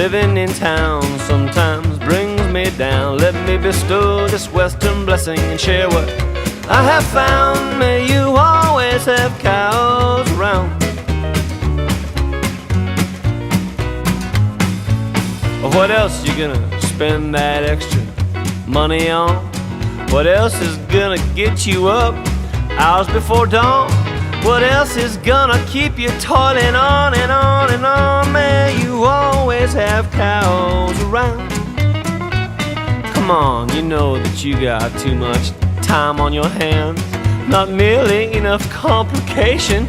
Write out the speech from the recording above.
Living in town sometimes brings me down. Let me bestow this western blessing and share what I have found. May you always have cows around. What else you gonna spend that extra money on? What else is gonna get you up hours before dawn? What else is gonna keep you toiling on and on and on? May you always have cows around. Come on, you know that you got too much time on your hands. Not merely enough complication